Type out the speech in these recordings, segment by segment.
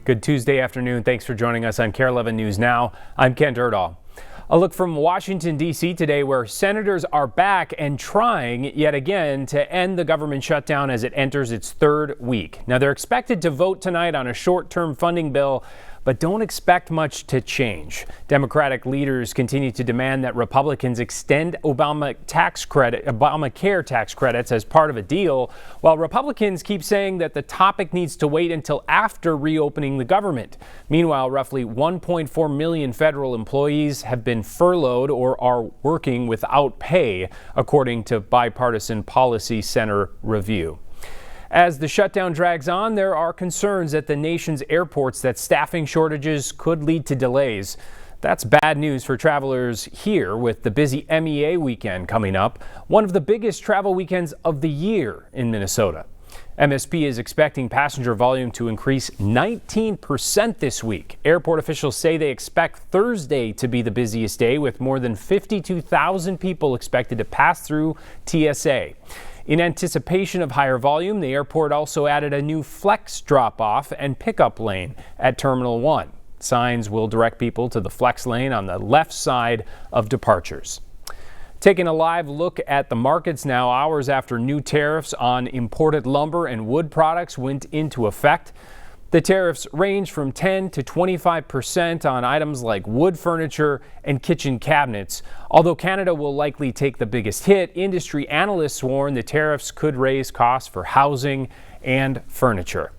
Good Tuesday afternoon. Thanks for joining us on KARE 11 News Now. I'm Kent Erdahl. A look from Washington, D.C. today, where senators are back and trying yet again to end the government shutdown as it enters its third week. Now, they're expected to vote tonight on a short-term funding bill, but don't expect much to change. Democratic leaders continue to demand that Republicans extend Obamacare tax credits as part of a deal, while Republicans keep saying that the topic needs to wait until after reopening the government. Meanwhile, roughly 1.4 million federal employees have been furloughed or are working without pay, according to Bipartisan Policy Center review. As the shutdown drags on, there are concerns at the nation's airports that staffing shortages could lead to delays. That's bad news for travelers here with the busy MEA weekend coming up, one of the biggest travel weekends of the year in Minnesota. MSP is expecting passenger volume to increase 19% this week. Airport officials say they expect Thursday to be the busiest day, with more than 52,000 people expected to pass through TSA. In anticipation of higher volume, the airport also added a new flex drop-off and pickup lane at Terminal 1. Signs will direct people to the flex lane on the left side of departures. Taking a live look at the markets now, hours after new tariffs on imported lumber and wood products went into effect. The tariffs range from 10 to 25% on items like wood furniture and kitchen cabinets. Although Canada will likely take the biggest hit, industry analysts warn the tariffs could raise costs for housing and furniture.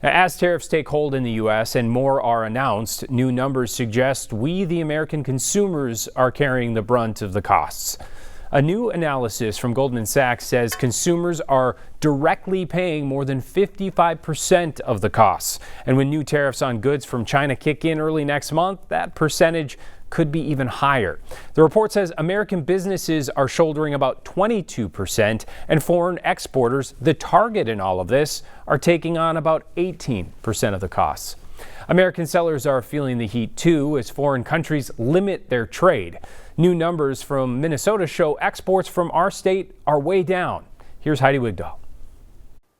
Now, as tariffs take hold in the U.S. and more are announced, new numbers suggest we, the American consumers, are carrying the brunt of the costs. A new analysis from Goldman Sachs says consumers are directly paying more than 55% of the costs. And when new tariffs on goods from China kick in early next month, that percentage could be even higher. The report says American businesses are shouldering about 22%, and foreign exporters, the target in all of this, are taking on about 18% of the costs. American sellers are feeling the heat too as foreign countries limit their trade. New numbers from Minnesota show exports from our state are way down. Here's Heidi Wigdahl.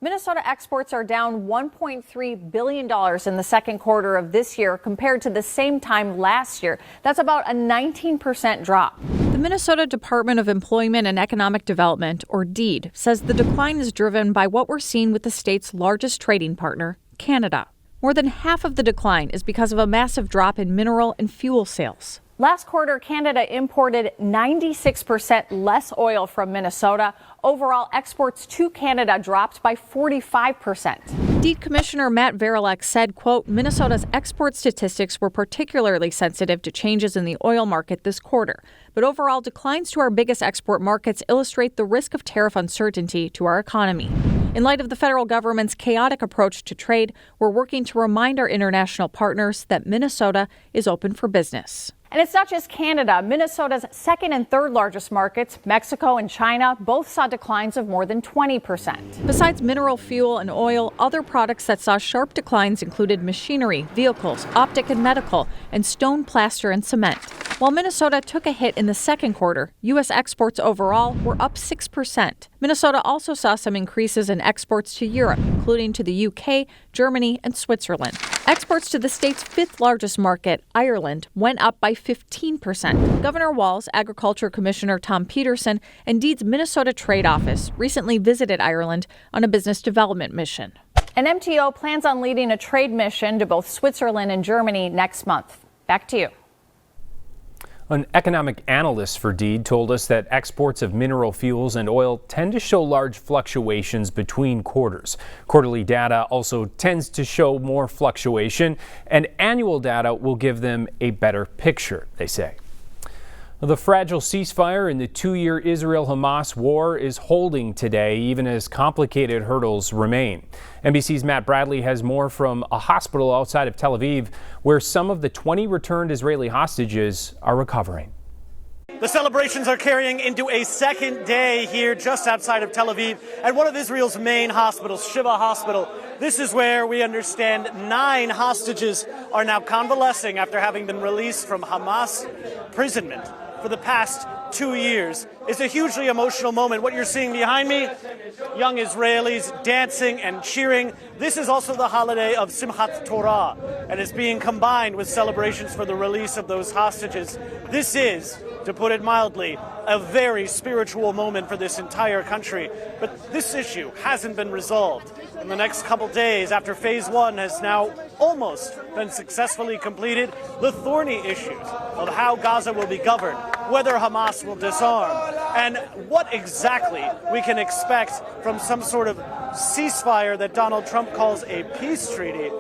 Minnesota exports are down $1.3 billion in the second quarter of this year compared to the same time last year. That's about a 19% drop. The Minnesota Department of Employment and Economic Development, or DEED, says the decline is driven by what we're seeing with the state's largest trading partner, Canada. More than half of the decline is because of a massive drop in mineral and fuel sales. Last quarter, Canada imported 96% less oil from Minnesota. Overall, exports to Canada dropped by 45%. DEED Commissioner Matt Varilek said, quote, Minnesota's export statistics were particularly sensitive to changes in the oil market this quarter. But overall, declines to our biggest export markets illustrate the risk of tariff uncertainty to our economy. In light of the federal government's chaotic approach to trade, we're working to remind our international partners that Minnesota is open for business. And it's not just Canada. Minnesota's second and third largest markets, Mexico and China, both saw declines of more than 20%. Besides mineral fuel and oil, other products that saw sharp declines included machinery, vehicles, optic and medical, and stone, plaster, and cement. While Minnesota took a hit in the second quarter, U.S. exports overall were up 6%. Minnesota also saw some increases in exports to Europe, including to the U.K., Germany, and Switzerland. Exports to the state's fifth largest market, Ireland, went up by 15%. Governor Walz, Agriculture Commissioner Tom Peterson, and DEED's Minnesota Trade Office recently visited Ireland on a business development mission. An MTO plans on leading a trade mission to both Switzerland and Germany next month. Back to you. An economic analyst for DEED told us that exports of mineral fuels and oil tend to show large fluctuations between quarters. Quarterly data also tends to show more fluctuation, and annual data will give them a better picture, they say. The fragile ceasefire in the two-year Israel-Hamas war is holding today, even as complicated hurdles remain. NBC's Matt Bradley has more from a hospital outside of Tel Aviv, where some of the 20 returned Israeli hostages are recovering. The celebrations are carrying into a second day here just outside of Tel Aviv at one of Israel's main hospitals, Shiva Hospital. This is where we understand 9 hostages are now convalescing after having been released from Hamas imprisonment. for the past 2 years. It's a hugely emotional moment. What you're seeing behind me, young Israelis dancing and cheering. This is also the holiday of Simchat Torah, and is being combined with celebrations for the release of those hostages. This is, to put it mildly, a very spiritual moment for this entire country. But this issue hasn't been resolved. In the next couple days, after phase one has now almost been successfully completed, the thorny issues of how Gaza will be governed, whether Hamas will disarm, and what exactly we can expect from some sort of ceasefire that Donald Trump calls a peace treaty.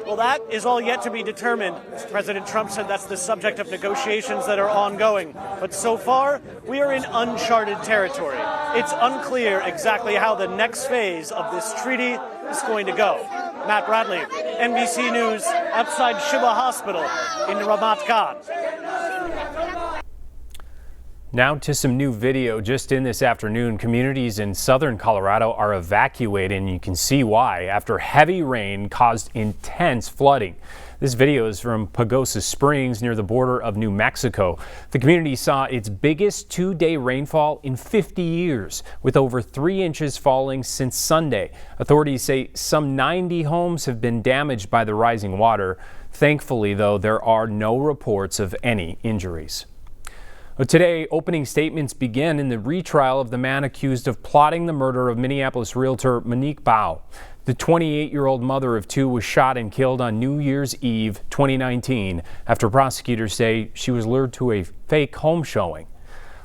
Well, that is all yet to be determined. President Trump said that's the subject of negotiations that are ongoing. But so far, we are in uncharted territory. It's unclear exactly how the next phase of this treaty is going to go. Matt Bradley, NBC News, outside Shiva Hospital in Ramat Gan. Now to some new video just in this afternoon. Communities in southern Colorado are evacuated, and you can see why, after heavy rain caused intense flooding. This video is from Pagosa Springs near the border of New Mexico. The community saw its biggest two-day rainfall in 50 years, with over 3 inches falling since Sunday. Authorities say some 90 homes have been damaged by the rising water. Thankfully, though, there are no reports of any injuries. Today, opening statements begin in the retrial of the man accused of plotting the murder of Minneapolis realtor Monique Bao. The 28-year-old mother of 2 was shot and killed on New Year's Eve 2019 after prosecutors say she was lured to a fake home showing.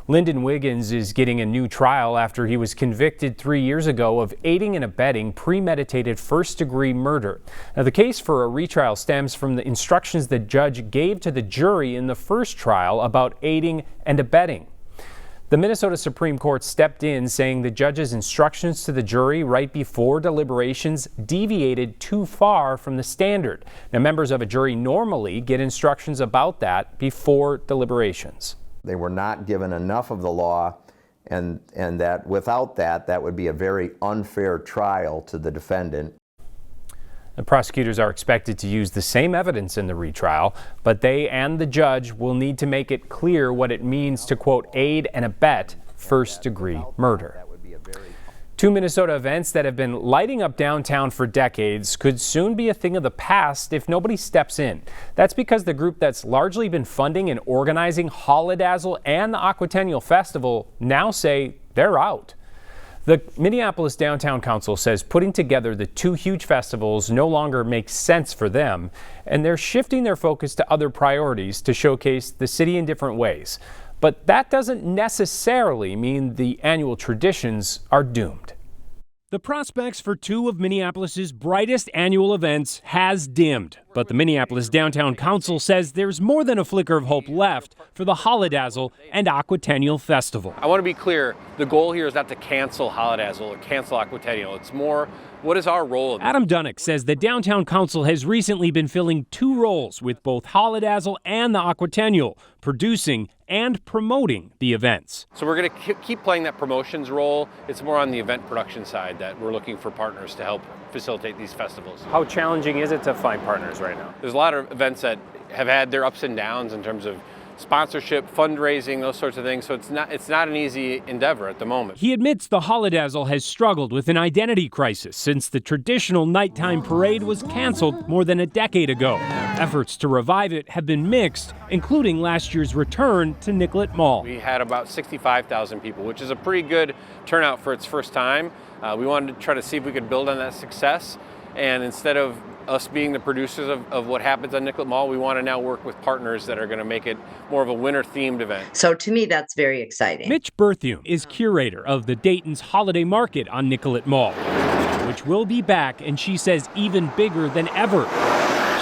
Lyndon Wiggins is getting a new trial after he was convicted 3 years ago of aiding and abetting premeditated first-degree murder. Now, the case for a retrial stems from the instructions the judge gave to the jury in the first trial about aiding and abetting. The Minnesota Supreme Court stepped in, saying the judge's instructions to the jury right before deliberations deviated too far from the standard. Now, members of a jury normally get instructions about that before deliberations. They were not given enough of the law, and that without that, that would be a very unfair trial to the defendant. The prosecutors are expected to use the same evidence in the retrial, but they and the judge will need to make it clear what it means to, quote, aid and abet first-degree murder. 2 Minnesota events that have been lighting up downtown for decades could soon be a thing of the past if nobody steps in. That's because the group that's largely been funding and organizing Holidazzle and the Aquatennial Festival now say they're out. The Minneapolis Downtown Council says putting together the 2 huge festivals no longer makes sense for them, and they're shifting their focus to other priorities to showcase the city in different ways. But that doesn't necessarily mean the annual traditions are doomed. The prospects for 2 of Minneapolis's brightest annual events has dimmed, but the Minneapolis Downtown Council says there's more than a flicker of hope left for the Holidazzle and Aquatennial Festival. I want to be clear, the goal here is not to cancel Holidazzle or cancel Aquatennial. It's more, what is our role? Adam Dunnick says the Downtown Council has recently been filling 2 roles with both Holidazzle and the Aquatennial, producing and promoting the events. So we're going to keep playing that promotions role. It's more on the event production side that we're looking for partners to help facilitate these festivals. How challenging is it to find partners right now? There's a lot of events that have had their ups and downs in terms of sponsorship, fundraising, those sorts of things. So it's not an easy endeavor at the moment. He admits the Holidazzle has struggled with an identity crisis since the traditional nighttime parade was canceled more than a decade ago. Efforts to revive it have been mixed, including last year's return to Nicollet Mall. We had about 65,000 people, which is a pretty good turnout for its first time. We wanted to try to see if we could build on that success. And instead of us being the producers of what happens on Nicollet Mall, we want to now work with partners that are going to make it more of a winter-themed event. So to me, that's very exciting. Mitch Berthium is curator of the Dayton's Holiday Market on Nicollet Mall, which will be back, and she says even bigger than ever.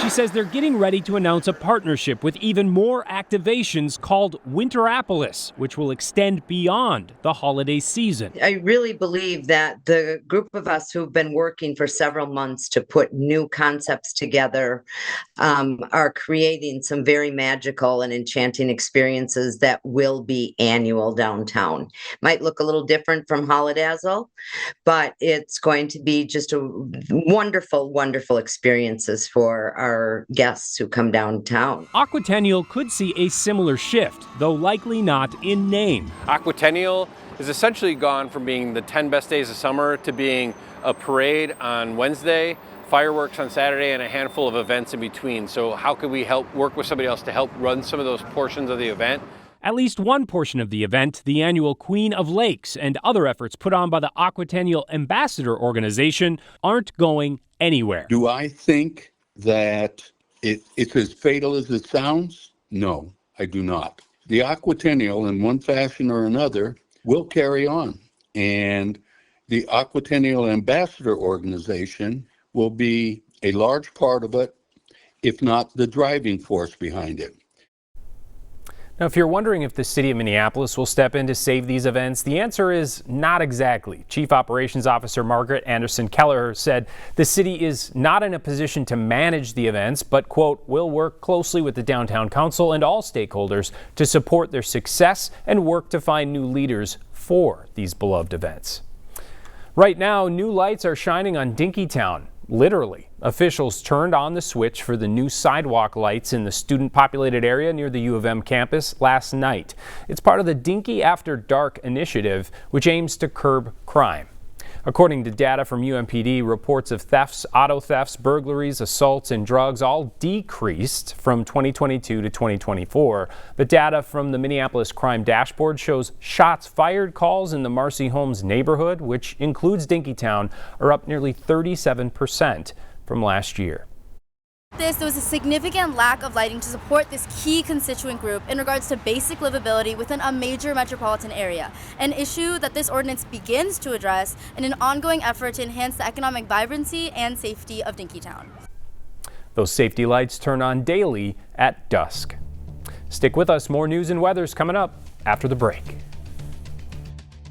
She says they're getting ready to announce a partnership with even more activations called Winterapolis, which will extend beyond the holiday season. I really believe that the group of us who've been working for several months to put new concepts together are creating some very magical and enchanting experiences that will be annual downtown. Might look a little different from Holidazzle, but it's going to be just a wonderful, wonderful experiences for our our guests who come downtown. Aquatennial could see a similar shift, though likely not in name. Aquatennial is essentially gone from being the 10 best days of summer to being a parade on Wednesday, fireworks on Saturday, and a handful of events in between. So how could we help work with somebody else to help run some of those portions of the event? At least one portion of the event, the annual Queen of Lakes, and other efforts put on by the Aquatennial Ambassador Organization aren't going anywhere. Do I think that it's as fatal as it sounds? No, I do not. The Aquatennial, in one fashion or another, will carry on. And the Aquatennial Ambassador Organization will be a large part of it, if not the driving force behind it. Now, if you're wondering if the city of Minneapolis will step in to save these events, the answer is not exactly. Chief Operations Officer Margaret Anderson Keller said the city is not in a position to manage the events, but, quote, will work closely with the Downtown Council and all stakeholders to support their success and work to find new leaders for these beloved events. Right now, new lights are shining on Dinkytown. Literally, officials turned on the switch for the new sidewalk lights in the student-populated area near the U of M campus last night. It's part of the Dinky After Dark initiative, which aims to curb crime. According to data from UMPD, reports of thefts, auto thefts, burglaries, assaults, and drugs all decreased from 2022 to 2024. But data from the Minneapolis Crime Dashboard shows shots fired calls in the Marcy Holmes neighborhood, which includes Dinkytown, are up nearly 37% from last year. There was a significant lack of lighting to support this key constituent group in regards to basic livability within a major metropolitan area, an issue that this ordinance begins to address in an ongoing effort to enhance the economic vibrancy and safety of Dinkytown. Those safety lights turn on daily at dusk. Stick with us, more news and weather's coming up after the break.